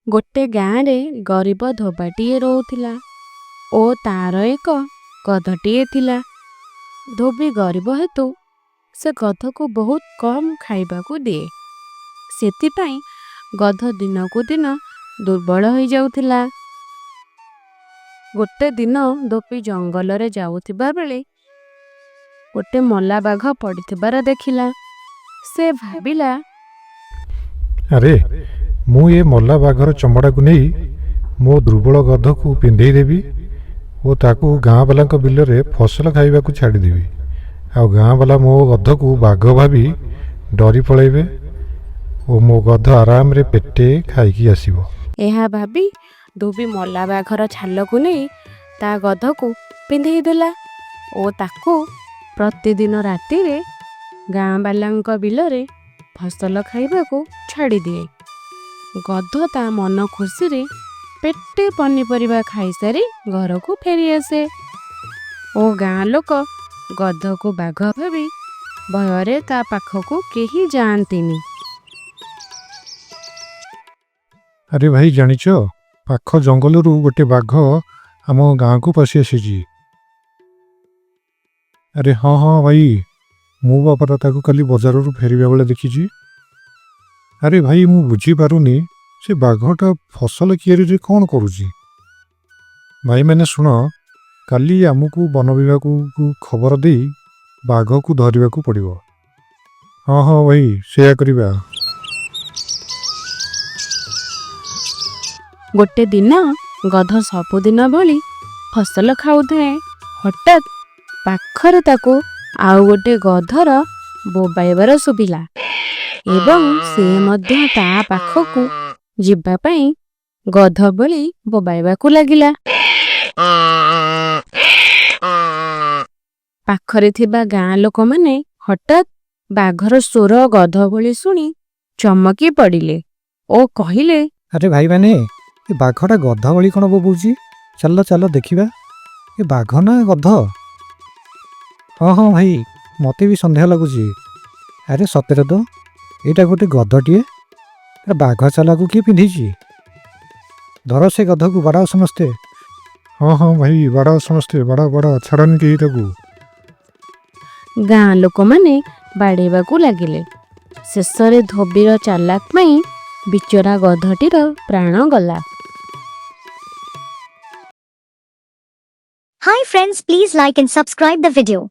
गोटे गाँव रे गरीब धोबाटीए रोउथिला ओ तार एक गधटीए थिला। धोबी गरीब हेतु से गध को बहुत कम खाइबाकू दिए। सेतिपाई गध दिनकू दिन दुर्बल हो जाउथिला। गोटे दिन धोबी जंगल रे जाउथिबा बेले गोटे मल्ला बाघ पड़िथिबार देखिला। से भाबिला, अरे मु ये मल्ला बाघर चमड़ा को नहीं मो दुर्बल गध को पिंधे देवी और ताकू गाँ वाला बिल रे फसल खाइबा को छाड़देवी। आ गाँ वाला मो गध को बाघ भाभी डरी पलैबे और मो गध आराम रे पेटे खाइकी आसीबो। एहा भाबी धोबी मल्ला बाघर छाल को नहीं ता गध को पिंधे देला ओ ताकू प्रतिदिन राति रे गाँ बालांक बिल रे फसल खाइबा को छाड़ी दिए। गध ता मन खुशी रे पेटे पनीपरिबा खाई सारी घर को फेरी आसे। ओ गाँ लोक गध को बाघ भाभी भୟରେ ता पाखकू केही जाआंतीनी। अरे भाई जानिच पाख जंगल रु गोटे बाघ आम गाँ को पशि आसी। अरे हाँ हाँ भाई मु बापर ताको काली बजार रु फेरिबा बेले देखी। अरे भाई मु बुझी पारुनी से बाघटा फसल कियारी रे कौन करुची। भाई मैंने सुन काली आमको वन विभाग को खबर दे बाघ को धरिबा को पड़िबो। हाँ हाँ भाई सेया करिबा। गोटे दिन गध सबुदिन भली फसल खाऊथे। हठात पाखरे ताको आउ गोटे गधर बोबाइबार सुबिला एवं से मध्य ता पाखकू जिबा पई गध बली बोबाइबाकू लागिला। पाखरे थिबा गाँ लोक माने हठात बाघर स्वर गध भली सुनी चमकी पड़िले ओ कहिले, अरे भाई मैंने ये बाघटा गध भली कौन बोबुची। चल चल देखिबा ये बाघ ना गध। हाँ हाँ भाई मते भी संदेह लगुची। अरे सतरे तो यहाँ गोटे गधटीए बाघ चला को किए पिंधि। धर से गध को बाड़ा समस्ते। हाँ हाँ भाई बड़ा समस्ते बड़ा बड़ा छाड़न के ताकू। गाँ लोक माने बाड़ेबाकू लागिले। शेषरे धोबीर चालाक पई बिचरा गधटीर प्राण गला। Hi friends, please like and subscribe the video.